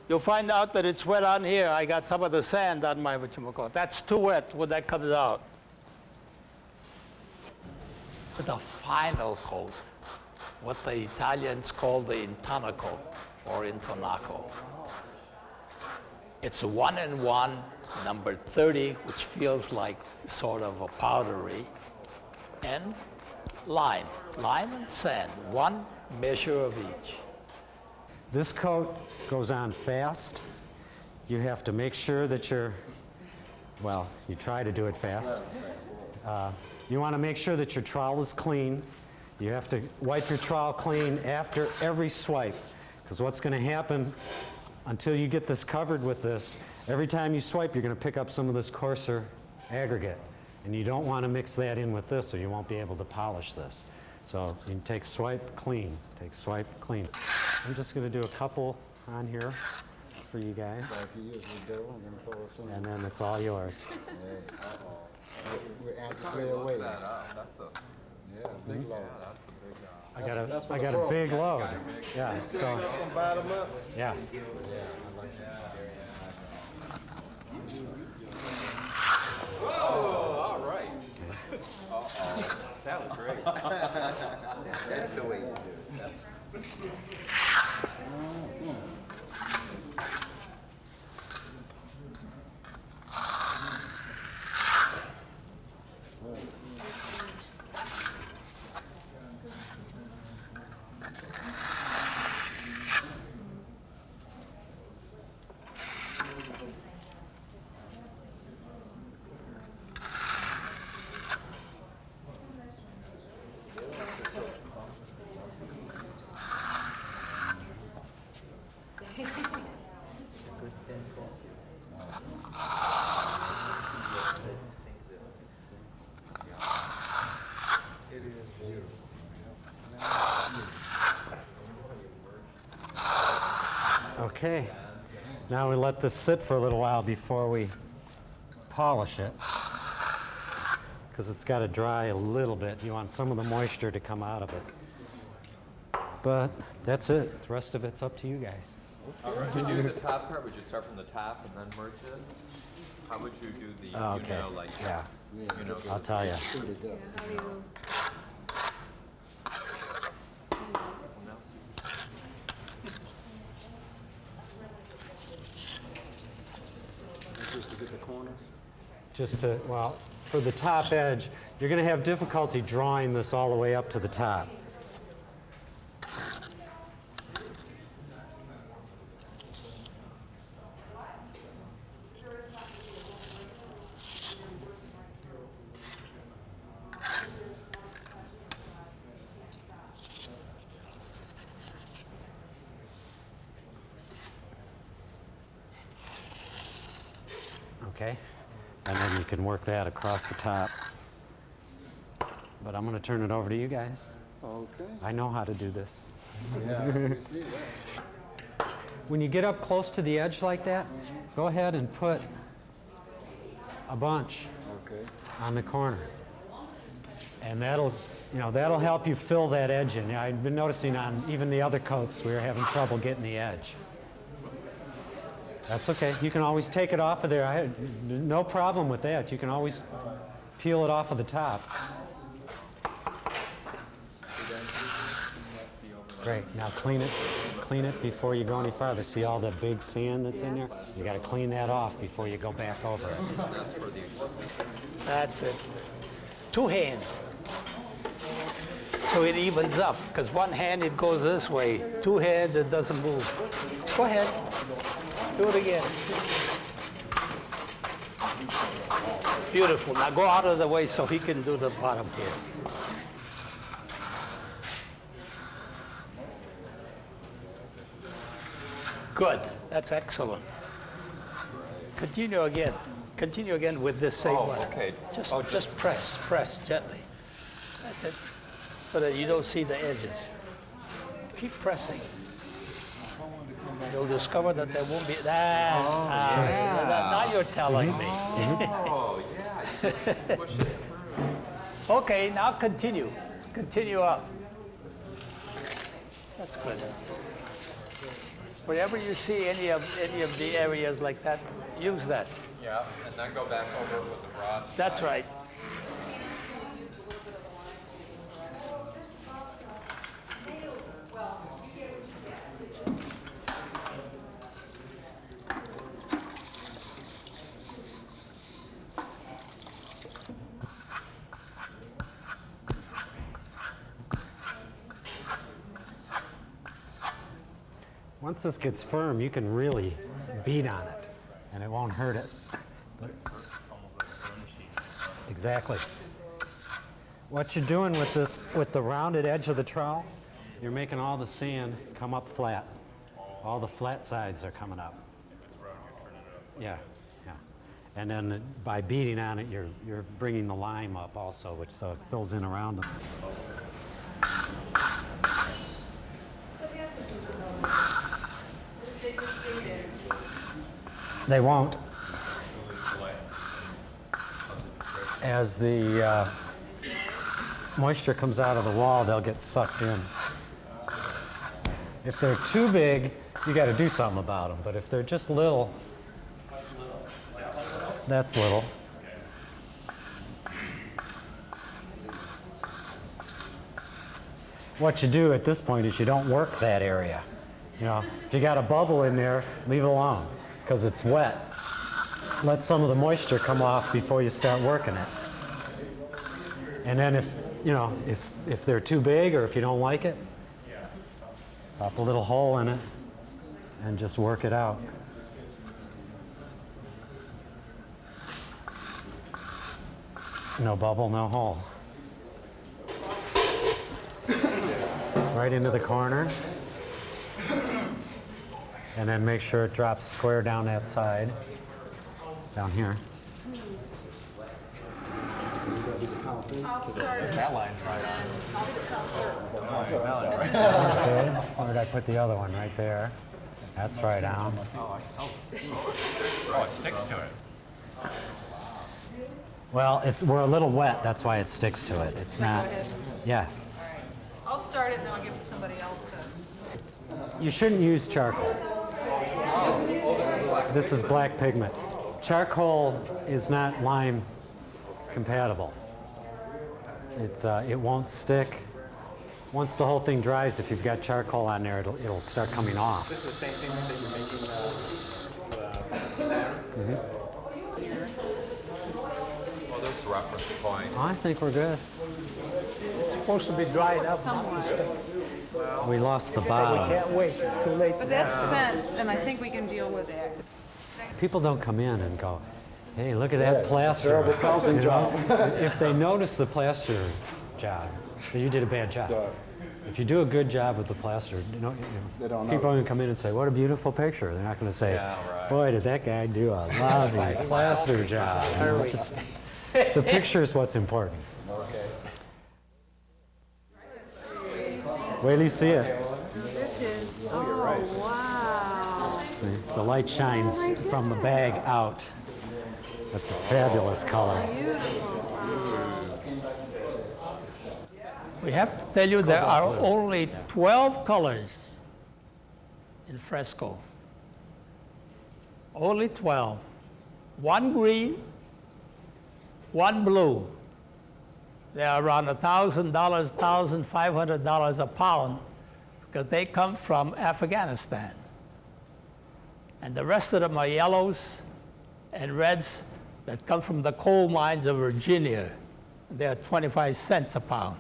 You'll find out that it's wet on here. I got some of the sand on my whatchamacallit. That's too wet when that comes out. The final coat, what the Italians call the intonaco or intonaco. It's a 1-in-1, number 30, which feels like sort of a powdery, and lime and sand, one measure of each. This coat goes on fast. You have to make sure that you try to do it fast. You want to make sure that your trowel is clean. You have to wipe your trowel clean after every swipe, because what's going to happen until you get this covered with this, every time you swipe, you're going to pick up some of this coarser aggregate, and you don't want to mix that in with this, or you won't be able to polish this. So you can take swipe, clean, take swipe, clean. I'm just going to do a couple on here for you guys, and then it's all yours. We're at the clear away. That's a big load. that's a big I got a big load. Yeah. So From bottom up. yeah. Oh, all right. Uh-oh. That was great. That's the way you do it. Okay. Now we let this sit for a little while before we polish it, because it's got to dry a little bit. You want some of the moisture to come out of it. But that's it. The rest of it's up to you guys. All right. Would you do the top part? Would you start from the top and then merge it? How would you do the, Okay. you know, like, Yeah. you know, I'll tell you. Is it the corners? Just to, well, for the top edge, you're going to have difficulty drawing this all the way up to the top. Okay, and then you can work that across the top. But I'm going to turn it over to you guys. Okay. I know how to do this. Yeah, we see that. When you get up close to the edge like that, go ahead and put a bunch Okay. on the corner. And that'll help you fill that edge in. I've been noticing on even the other coats we were having trouble getting the edge. That's okay. You can always take it off of there. I had no problem with that. You can always peel it off of the top. Great. Now clean it before you go any farther. See all the big sand that's in there? You got to clean that off before you go back over it. that's for the existing. That's it. 2 hands. So it evens up, because 1 hand it goes this way, 2 hands it doesn't move. Go ahead. Do it again. Beautiful. Now go out of the way so he can do the bottom here. Good. That's excellent. Continue again. Continue again with this same one. Okay. Just press gently. That's it. So that you don't see the edges. Keep pressing. You'll discover that there won't be that. Now you're telling me. Oh, yeah. Just push it through. Okay, now continue. Continue up. That's good. Whenever you see any of the areas like that, use that. Yeah, and then go back over it with the broad. That's right. Once this gets firm, you can really beat on it, and it won't hurt it. Exactly. What you're doing with this, with the rounded edge of the trowel, you're making all the sand come up flat. All the flat sides are coming up. Yeah, yeah. And then by beating on it, you're bringing the lime up also, which so it fills in around them. They won't. As the moisture comes out of the wall, they'll get sucked in. If they're too big, you got to do something about them. But if they're just little, that's little. What you do at this point is you don't work that area. You know, if you got a bubble in there, leave it alone because it's wet. Let some of the moisture come off before you start working it. And then if they're too big or if you don't like it, pop a little hole in it and just work it out. No bubble, no hole. Right into the corner. And then make sure it drops square down that side. Down here. That line's right on. That's good. Where did I put the other one? Right there. That's right on. Oh, it sticks to it. Well, we're a little wet. That's why it sticks to it. It's not. Yeah. I'll start it and then I'll give it to somebody else to. You shouldn't use charcoal. This is black pigment. Charcoal is not lime compatible. It won't stick. Once the whole thing dries, if you've got charcoal on there, it'll start coming off. Is this the same thing that you're making Well, there's the reference point. I think we're good. It's supposed to be dried up. Somewhat. We lost the We bottom. can't wait. Too late. But that's fence, and I think we can deal with that. People don't come in and go, hey, look at that plaster. terrible housing job. If they notice the plaster job, then you did a bad job. If you do a good job with the plaster, They don't people are notice. going to come in and say, what a beautiful picture. They're not going to say, Yeah, right. boy, did that guy do a lousy plaster job. The picture is what's important. Wait till you see it. This is, oh, wow. The light shines from the bag out. That's a fabulous color. We have to tell you there are only 12 colors in Fresco. Only 12. One green, one blue. They are around $1,000, $1,500 a pound because they come from Afghanistan. And the rest of them are yellows and reds that come from the coal mines of Virginia. They're 25 cents a pound.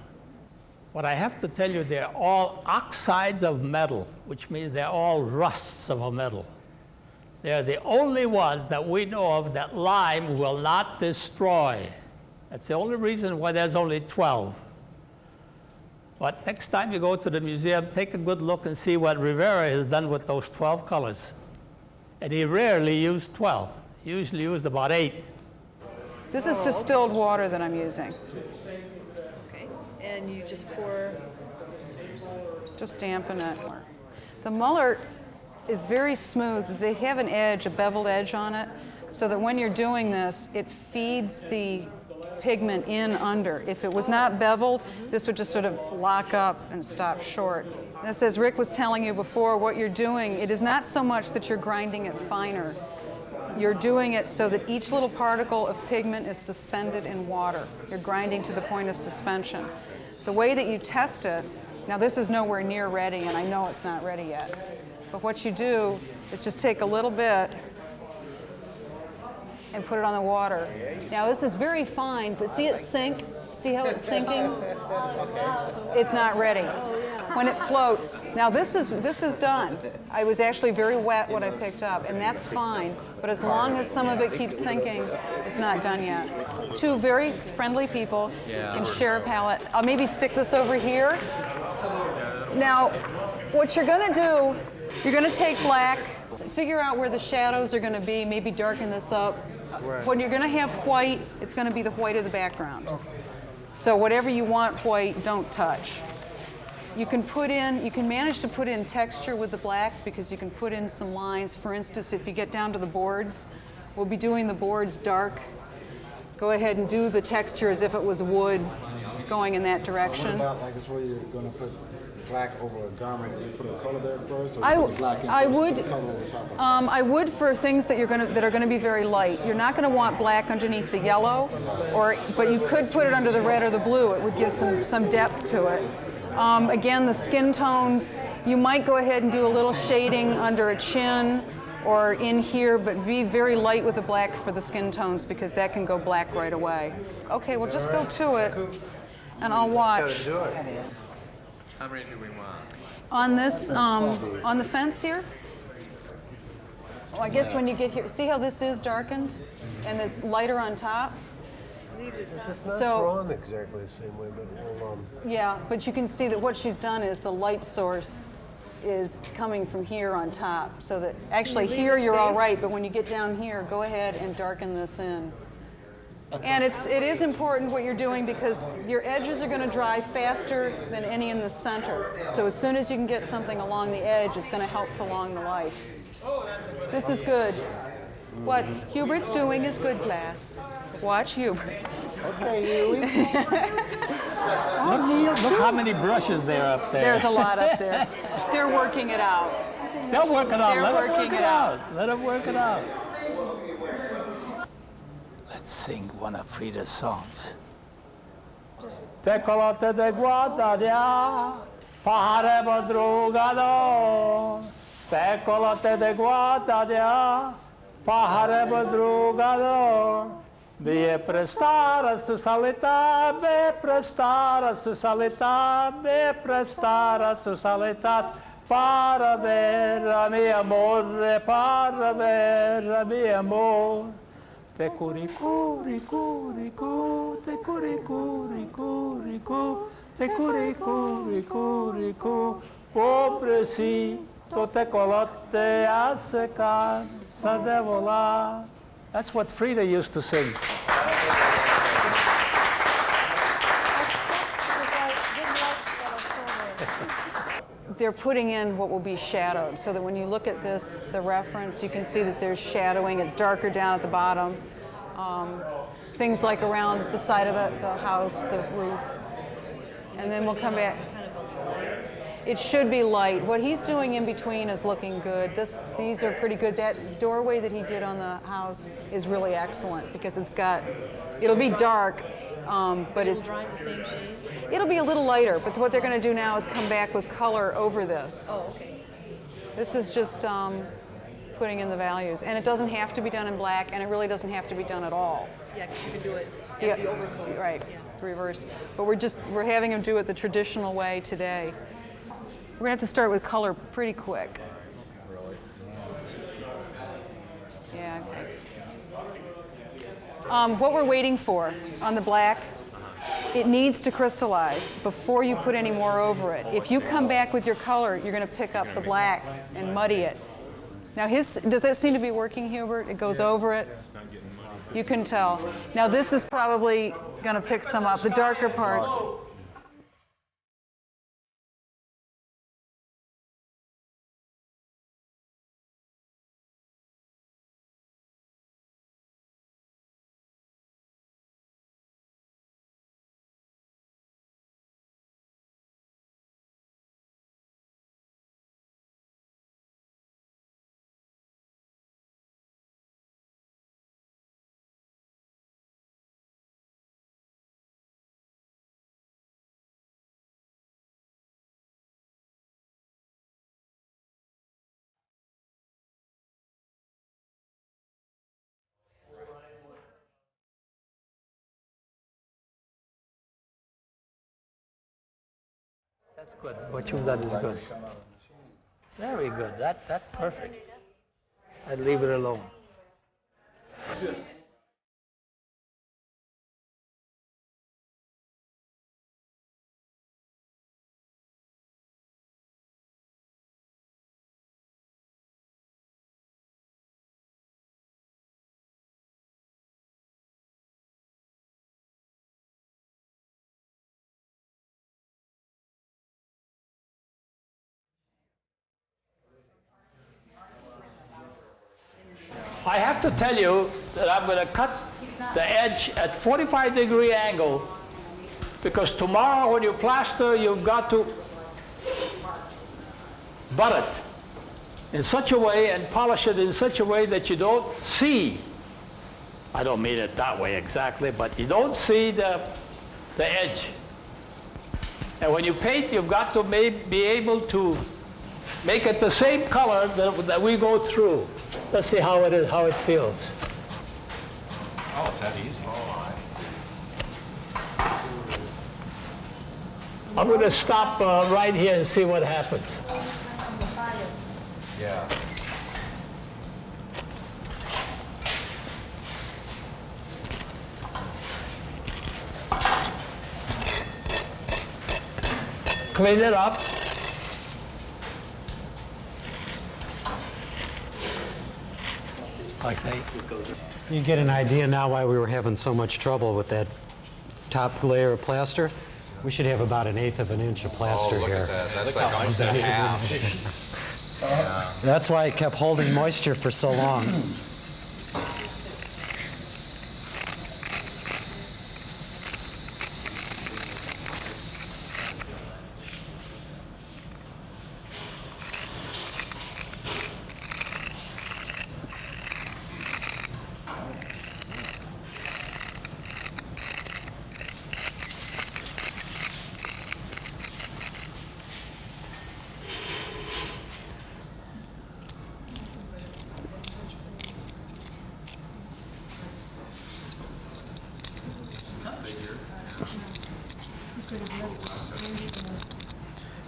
But I have to tell you, they're all oxides of metal, which means they're all rusts of a metal. They're the only ones that we know of that lime will not destroy. That's the only reason why there's only 12. But next time you go to the museum, take a good look and see what Rivera has done with those 12 colors. And he rarely used 12. He usually used about 8. This is distilled water that I'm using. Okay, and you just pour. Just dampen it. The Mullert is very smooth. They have an edge, a beveled edge on it, so that when you're doing this, it feeds the pigment in under. If it was not beveled, this would just sort of lock up and stop short. This, as Rick was telling you before, what you're doing, it is not so much that you're grinding it finer. You're doing it so that each little particle of pigment is suspended in water. You're grinding to the point of suspension. The way that you test it, now this is nowhere near ready, and I know it's not ready yet, but what you do is just take a little bit and put it on the water. Now this is very fine, but see it sink? See how it's sinking? It's not ready. When it floats, now this is done. I was actually very wet what I picked up, and that's fine. But as long as some of it keeps sinking, it's not done yet. Two very friendly people can share a palette. I'll maybe stick this over here. Now, what you're gonna do, you're gonna take black, figure out where the shadows are gonna be, maybe darken this up. When you're gonna have white, it's gonna be the white of the background. So whatever you want white, don't touch. You can manage to put in texture with the black because you can put in some lines. For instance, if you get down to the boards, we'll be doing the boards dark. Go ahead and do the texture as if it was wood going in that direction. What about like it's where you're going to put black over a garment? You put a color there first, or I you put the black in I first, would put the color over top of it? I would for things that are going to be very light. You're not going to want black underneath the yellow, but you could put it under the red or the blue. It would give some depth to it. Again, the skin tones, you might go ahead and do a little shading under a chin or in here, but be very light with the black for the skin tones because that can go black right away. Okay, well just go to it and I'll watch. How many do we want? On this, on the fence here? Oh, I guess when you get here, see how this is darkened and it's lighter on top? It's not So- drawn exactly the same way, but we'll, Yeah, but you can see that what she's done is the light source is coming from here on top, so that actually Can you here leave a you're all space? right, but when you get down here, go ahead and darken this in. And it is important what you're doing because your edges are going to dry faster than any in the center. So as soon as you can get something along the edge, it's going to help prolong the life. This is good. What Hubert's doing is good glass. Watch Hubert. Look how many brushes there are up there. There's a lot up there. They're working it out. They'll work it out. They're Let them working work it it out. Let them work it out. Let's sing one of Frida's songs. Te colote de guardaria, pare madrugador. Te colote de guardaria, pare madrugador. Me prestaras tu salitas, me prestaras tu salitas, me prestaras tu salitas, para ver a mi amor, para ver a mi amor. Te curicuricu, te curicuricu, te curicuricu, pobrecito te colote a secar, sa de volar. That's what Frida used to sing. They're putting in what will be shadowed so that when you look at this, the reference, you can see that there's shadowing. It's darker down at the bottom. Things like around the side of the house, the roof. And then we'll come back. It should be light. What he's doing in between is looking good. These are pretty good. That doorway that he did on the house is really excellent because it'll be dark, but it's Drawing the same shade? it'll be a little lighter. But what they're going to do now is come back with color over this. Oh, okay. This is just putting in the values, and it doesn't have to be done in black, and it really doesn't have to be done at all. Yeah, because you can do it Yeah, as the overcoat. right, Yeah. reverse. But we're having him do it the traditional way today. We're gonna have to start with color pretty quick. Yeah. What we're waiting for on the black, it needs to crystallize before you put any more over it. If you come back with your color, you're gonna pick up the black and muddy it. Now does that seem to be working, Hubert? It goes over it. You can tell. Now this is probably gonna pick some up, the darker parts. That's good. What you've done is good. Very good. That's perfect. I'd leave it alone. I have to tell you that I'm going to cut the edge at 45-degree angle because tomorrow when you plaster, you've got to butt it in such a way and polish it in such a way that you don't see. I don't mean it that way exactly, but you don't see the edge. And when you paint, you've got to be able to make it the same color that we go through. Let's see how it is, how it feels. Oh, it's that easy. I'm going to stop right here and see what happens. Yeah. Clean it up. Like that. You get an idea now why we were having so much trouble with that top layer of plaster? We should have about 1/8 of an inch of plaster Oh, look here. at that. That's like almost a half. That's why it kept holding moisture for so long.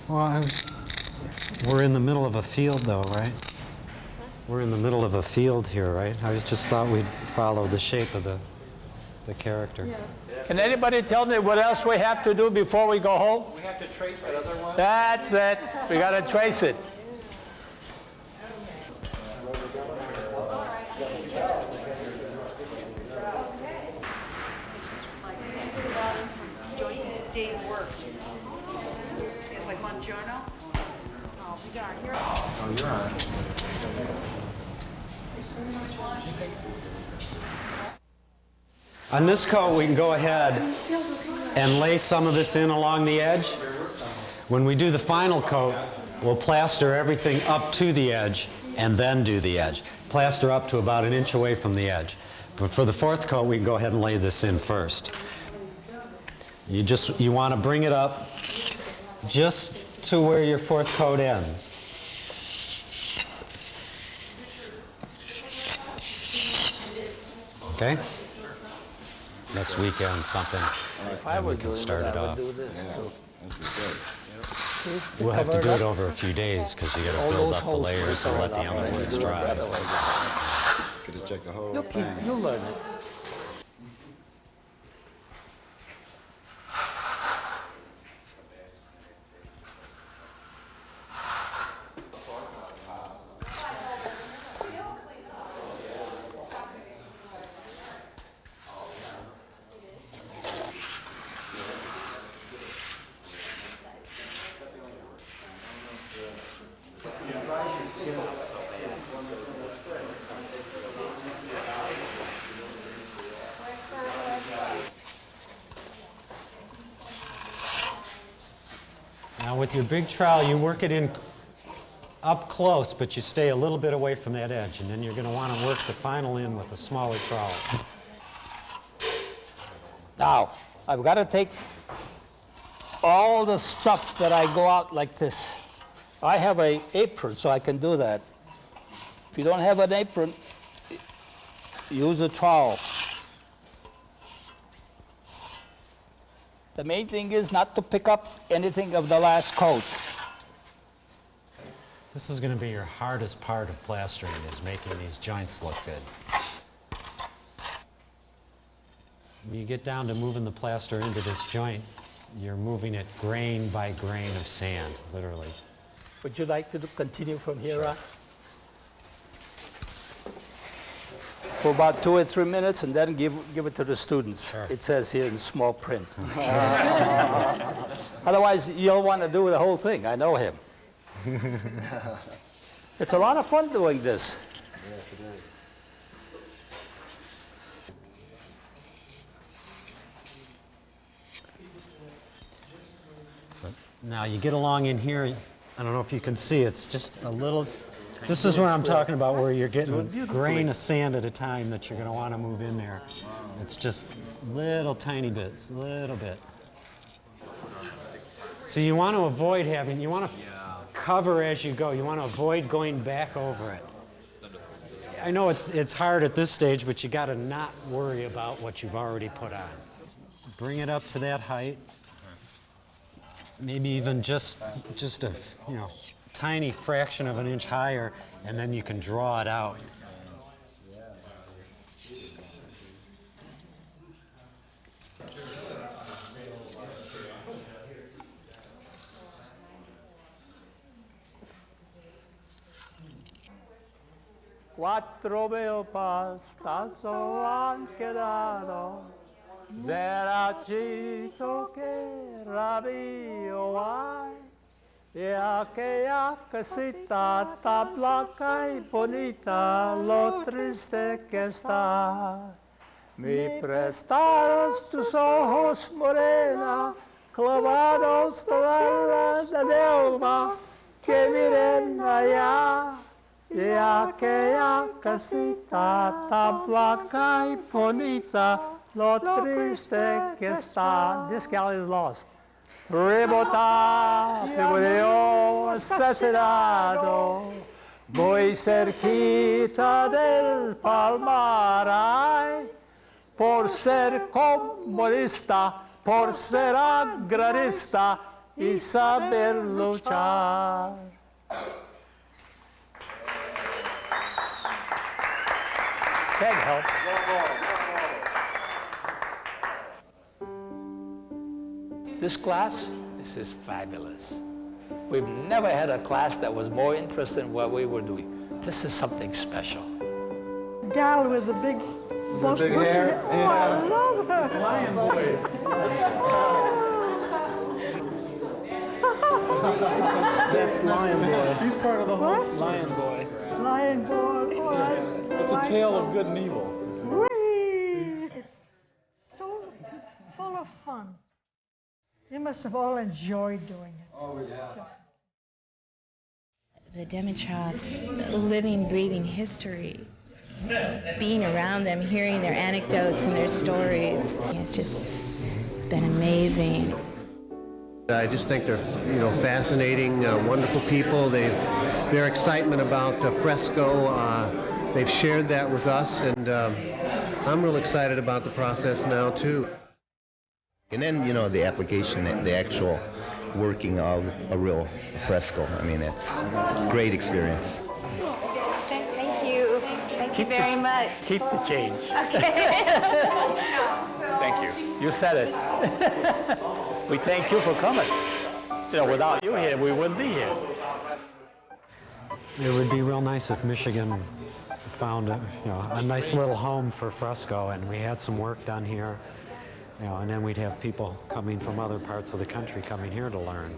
Well, we're in the middle of a field though, right? We're in the middle of a field here, right? I just thought we'd follow the shape of the character. Can anybody tell me what else we have to do before we go home? We have to trace that other one. That's it. We got to trace it. Day's work. It's like buongiorno. Oh, we darn. Here. Oh, you're on. On this coat, we can go ahead and lay some of this in along the edge. When we do the final coat, we'll plaster everything up to the edge and then do the edge. Plaster up to about 1 inch away from the edge. But for the fourth coat, we can go ahead and lay this in first. You want to bring it up just to where your fourth coat ends. Okay? Next weekend, something, and we can start it off. We'll have to do it over a few days because you got to build up the layers and let the other ones dry. Could have checked the whole You'll thing. learn it. Now with your big trowel, you work it in up close, but you stay a little bit away from that edge, and then you're going to want to work the final in with a smaller trowel. Now, I've got to take all the stuff that I go out like this. I have an apron, so I can do that. If you don't have an apron, use a trowel. The main thing is not to pick up anything of the last coat. This is going to be your hardest part of plastering, is making these joints look good. When you get down to moving the plaster into this joint, you're moving it grain by grain of sand, literally. Would you like to continue from here on? For about 2 or 3 minutes, and then give it to the students. Sure. It says here in small print. Otherwise, you'll want to do the whole thing. I know him. It's a lot of fun doing this. Yes, it is. Now you get along in here, I don't know if you can see, it's just a little, this is where I'm talking about, where you're getting a grain of sand at a time that you're going to want to move in there. It's just little tiny bits, little bit. So you want to avoid having, you want to cover as you go. You want to avoid going back over it. I know it's hard at this stage, but you got to not worry about what you've already put on. Bring it up to that height. Maybe even just a tiny fraction of an inch higher, and then you can draw it out. Quattro pastazo han quedado, derachito que rabio hay, y aquella casita tan blanca y bonita, lo triste que está. Me prestaros tus ojos morena, clavados toda la delva, que miren allá. Y aquella casita tan blanca y bonita, lo triste que está. This gal is lost. Rebota, figureo asesinado, muy cerquita del palmar, ay, por ser comunista, por ser agrarista y saber luchar. Can't help. This class, this is fabulous. We've never had a class that was more interested in what we were doing. This is something special. Gal with the big big hair. Oh, I love her. It's Lion Boy. That's Lion Boy. He's part of the whole story. Lion Boy. Lion boy. Oh, It's a tale of good and evil. it's so full of fun. You must have all enjoyed doing it. Oh, yeah. The Dimitroff's living, breathing history, being around them, hearing their anecdotes and their stories, it's just been amazing. I just think they're, fascinating, wonderful people. Their excitement about Fresco, they've shared that with us, and I'm real excited about the process now too. And then, the application, the actual working of a real fresco. I mean, it's a great experience. Thank you. Thank you very much. Keep the change. Thank you. You said it. We thank you for coming. Without you here, we wouldn't be here. It would be real nice if Michigan found a nice little home for Fresco, and we had some work done here, and then we'd have people coming from other parts of the country coming here to learn.